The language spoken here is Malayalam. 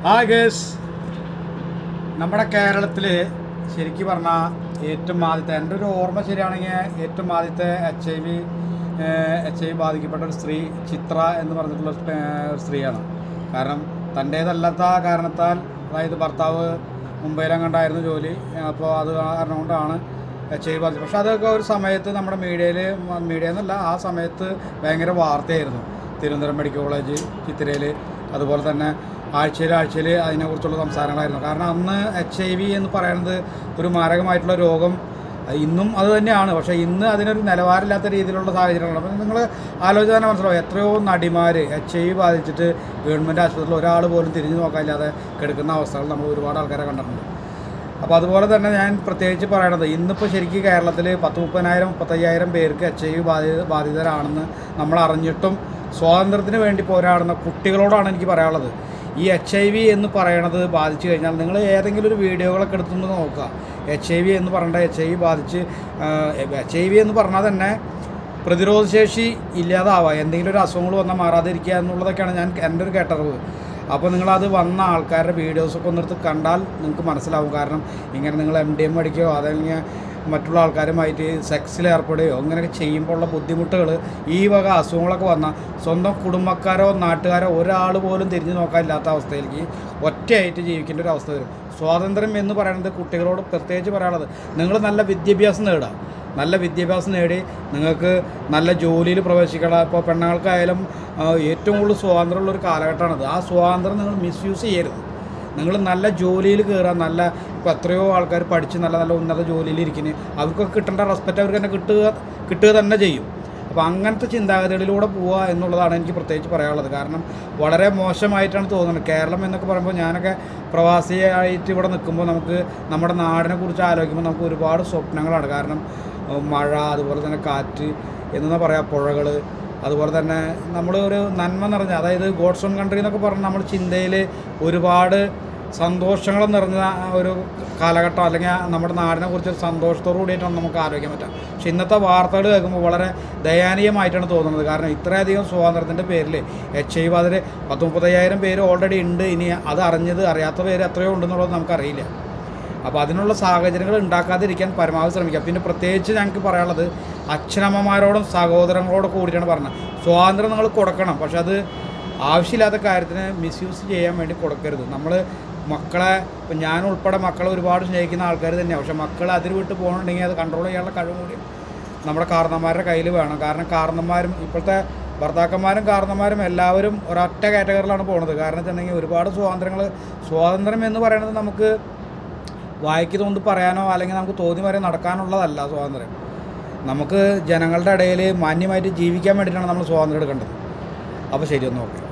ഹായ് ഗേസ്, നമ്മുടെ കേരളത്തിൽ ശരിക്കും പറഞ്ഞാൽ ഏറ്റവും ആദ്യത്തെ, എൻ്റെ ഒരു ഓർമ്മ ശരിയാണെങ്കിൽ ഏറ്റവും ആദ്യത്തെ എച്ച് ഐ വി ബാധിക്കപ്പെട്ട ഒരു സ്ത്രീ ചിത്ര എന്ന് പറഞ്ഞിട്ടുള്ള ഒരു സ്ത്രീയാണ്. കാരണം തൻ്റേതല്ലാത്ത കാരണത്താൽ, അതായത് ഭർത്താവ് മുംബൈയിലെങ്ങാണ്ടായിരുന്നു ജോലി, അപ്പോൾ അത് കാരണം കൊണ്ടാണ് എച്ച് ഐ വി ബാധിച്ചത്. പക്ഷേ അതൊക്കെ ഒരു സമയത്ത് നമ്മുടെ മീഡിയ എന്നല്ല, ആ സമയത്ത് ഭയങ്കര വാർത്തയായിരുന്നു. തിരുവനന്തപുരം മെഡിക്കൽ കോളേജ്, ചിത്രയിൽ, അതുപോലെ തന്നെ ആഴ്ചയിൽ അതിനെക്കുറിച്ചുള്ള സംസാരങ്ങളായിരുന്നു. കാരണം അന്ന് എച്ച് ഐ വി എന്ന് പറയുന്നത് ഒരു മാരകമായിട്ടുള്ള രോഗം ഇന്നും അത് തന്നെയാണ്. പക്ഷേ ഇന്ന് അതിനൊരു നിലവാരമില്ലാത്ത രീതിയിലുള്ള സാഹചര്യങ്ങളാണ്. അപ്പം നിങ്ങൾ ആലോചിച്ചാൽ മനസ്സിലാവും, എത്രയോ നടിമാർ എച്ച് ഐ വി ബാധിച്ചിട്ട് ഗവൺമെൻറ് ആശുപത്രിയിൽ ഒരാൾ പോലും തിരിഞ്ഞു നോക്കാനില്ലാതെ കിടക്കുന്ന അവസ്ഥകൾ നമ്മൾ ഒരുപാട് ആൾക്കാരെ കണ്ടിട്ടുണ്ട്. അപ്പോൾ അതുപോലെ തന്നെ ഞാൻ പ്രത്യേകിച്ച് പറയണത്, ഇന്നിപ്പോൾ ശരിക്കും കേരളത്തിൽ 30,000-35,000 പേർക്ക് എച്ച് ഐ വി ബാധിതരാണെന്ന് നമ്മൾ അറിഞ്ഞിട്ടും സ്വാതന്ത്ര്യത്തിന് വേണ്ടി പോരാടുന്ന കുട്ടികളോടാണ് എനിക്ക് പറയാനുള്ളത്. ഈ എച്ച് ഐ വി എന്ന് പറയണത് ബാധിച്ചു കഴിഞ്ഞാൽ നിങ്ങൾ ഏതെങ്കിലും ഒരു വീഡിയോകളൊക്കെ എടുത്തുകൊണ്ട് നോക്കുക. എച്ച് ഐ വി എന്ന് പറഞ്ഞാൽ എച്ച് ഐ വി എന്ന് പറഞ്ഞാൽ തന്നെ പ്രതിരോധശേഷി ഇല്ലാതാവുക, എന്തെങ്കിലും ഒരു അസുഖങ്ങൾ വന്നാൽ മാറാതിരിക്കുക എന്നുള്ളതൊക്കെയാണ് എൻ്റെ ഒരു കേട്ടറിവ്. അപ്പോൾ നിങ്ങളത് വന്ന ആൾക്കാരുടെ വീഡിയോസൊക്കെ ഒന്നെടുത്ത് കണ്ടാൽ നിങ്ങൾക്ക് മനസ്സിലാവും. കാരണം ഇങ്ങനെ നിങ്ങൾ MDM അടിക്കുകയോ അതല്ലെങ്കിൽ മറ്റുള്ള ആൾക്കാരുമായിട്ട് സെക്സിൽ ഏർപ്പെടുകയോ അങ്ങനെയൊക്കെ ചെയ്യുമ്പോഴുള്ള ബുദ്ധിമുട്ടുകൾ, ഈ വക അസുഖങ്ങളൊക്കെ വന്നാൽ സ്വന്തം കുടുംബക്കാരോ നാട്ടുകാരോ ഒരാൾ പോലും തിരിഞ്ഞു നോക്കാനില്ലാത്ത അവസ്ഥയിലേക്ക് ഒറ്റയായിട്ട് ജീവിക്കേണ്ട ഒരു അവസ്ഥ വരും. സ്വാതന്ത്ര്യം എന്ന് പറയുന്നത് കുട്ടികളോട് പ്രത്യേകിച്ച് പറയാനുള്ളത്, നിങ്ങൾ നല്ല വിദ്യാഭ്യാസം നേടുക. നല്ല വിദ്യാഭ്യാസം നേടി നിങ്ങൾക്ക് നല്ല ജോലിയിൽ പ്രവേശിക്കണം. ഇപ്പോൾ പെണ്ണുങ്ങൾക്കായാലും ഏറ്റവും കൂടുതൽ സ്വാതന്ത്ര്യമുള്ളൊരു കാലഘട്ടമാണത്. ആ സ്വാതന്ത്ര്യം നിങ്ങൾ മിസ്യൂസ് ചെയ്യരുത്. നിങ്ങൾ നല്ല ജോലിയിൽ കയറുക. ഇപ്പോൾ എത്രയോ ആൾക്കാർ പഠിച്ച് നല്ല നല്ല ഉന്നത ജോലിയിൽ ഇരിക്കുന്നത്, അവർക്കൊക്കെ കിട്ടേണ്ട റെസ്പെക്റ്റ് അവർക്ക് തന്നെ കിട്ടുക തന്നെ ചെയ്യും. അപ്പോൾ അങ്ങനത്തെ ചിന്താഗതികളിലൂടെ പോവുക എന്നുള്ളതാണ് എനിക്ക് പ്രത്യേകിച്ച് പറയാനുള്ളത്. കാരണം വളരെ മോശമായിട്ടാണ് തോന്നുന്നത്. കേരളം എന്നൊക്കെ പറയുമ്പോൾ, ഞാനൊക്കെ പ്രവാസിയായിട്ട് ഇവിടെ നിൽക്കുമ്പോൾ നമുക്ക് നമ്മുടെ നാടിനെ കുറിച്ച് ആലോചിക്കുമ്പോൾ നമുക്ക് ഒരുപാട് സ്വപ്നങ്ങളാണ്. കാരണം മഴ, അതുപോലെ തന്നെ കാറ്റ്, എന്താ പറയുക, പുഴകൾ, അതുപോലെ തന്നെ നമ്മൾ ഒരു നന്മ നിറഞ്ഞ, അതായത് ഗോഡ്സ് ഓൺ കൺട്രി എന്നൊക്കെ പറഞ്ഞാൽ നമ്മൾ ചിന്തയിൽ ഒരുപാട് സന്തോഷങ്ങൾ നിറഞ്ഞ ഒരു കാലഘട്ടം, അല്ലെങ്കിൽ നമ്മുടെ നാടിനെ കുറിച്ച് സന്തോഷത്തോടു കൂടിയിട്ടാണ് നമുക്ക് ആലോചിക്കാൻ പറ്റുക. പക്ഷേ ഇന്നത്തെ വാർത്തകൾ കേൾക്കുമ്പോൾ വളരെ ദയനീയമായിട്ടാണ് തോന്നുന്നത്. കാരണം ഇത്രയധികം സ്വാതന്ത്ര്യത്തിൻ്റെ പേരിൽ എച്ച് ഐ വി അതിൽ 30,000 പേര് ഓൾറെഡി ഉണ്ട്. ഇനി അത് അറിയാത്ത പേര് എത്രയോ ഉണ്ടെന്നുള്ളത് നമുക്കറിയില്ല. അപ്പോൾ അതിനുള്ള സാഹചര്യങ്ങൾ ഉണ്ടാക്കാതിരിക്കാൻ പരമാവധി ശ്രമിക്കുക. പിന്നെ പ്രത്യേകിച്ച് ഞങ്ങൾക്ക് പറയാനുള്ളത്, അച്ഛനമ്മമാരോടും സഹോദരങ്ങളോടും കൂടിയിട്ടാണ് പറഞ്ഞത്, സ്വാതന്ത്ര്യം നിങ്ങൾ കൊടുക്കണം. പക്ഷെ അത് ആവശ്യമില്ലാത്ത കാര്യത്തിന് മിസ്യൂസ് ചെയ്യാൻ വേണ്ടി കൊടുക്കരുത്. നമ്മൾ മക്കളെ, ഇപ്പം ഞാൻ ഉൾപ്പെടെ മക്കളെ ഒരുപാട് സ്നേഹിക്കുന്ന ആൾക്കാർ തന്നെയാണ്. പക്ഷേ മക്കൾ അതിൽ വിട്ട് പോകണമെങ്കിൽ അത് കൺട്രോൾ ചെയ്യാനുള്ള കഴിവ് കൂടി നമ്മുടെ കാരണന്മാരുടെ കയ്യിൽ വേണം. കാരണം കാരണന്മാരും ഇപ്പോഴത്തെ ഭർത്താക്കന്മാരും കാരണന്മാരും എല്ലാവരും ഒരൊറ്റ കാറ്റഗറിയിലാണ് പോകുന്നത്. കാരണം വെച്ചിട്ടുണ്ടെങ്കിൽ ഒരുപാട് സ്വാതന്ത്ര്യം എന്ന് പറയുന്നത് നമുക്ക് വായിക്ക് തോന്നി പറയാനോ അല്ലെങ്കിൽ നമുക്ക് തോന്നി വരെ നടക്കാനുള്ളതല്ല സ്വാതന്ത്ര്യം. നമുക്ക് ജനങ്ങളുടെ ഇടയിൽ മാന്യമായിട്ട് ജീവിക്കാൻ വേണ്ടിയിട്ടാണ് നമ്മൾ സ്വാതന്ത്ര്യം എടുക്കേണ്ടത്. അപ്പോൾ ശരി, ഒന്ന് നോക്കാം.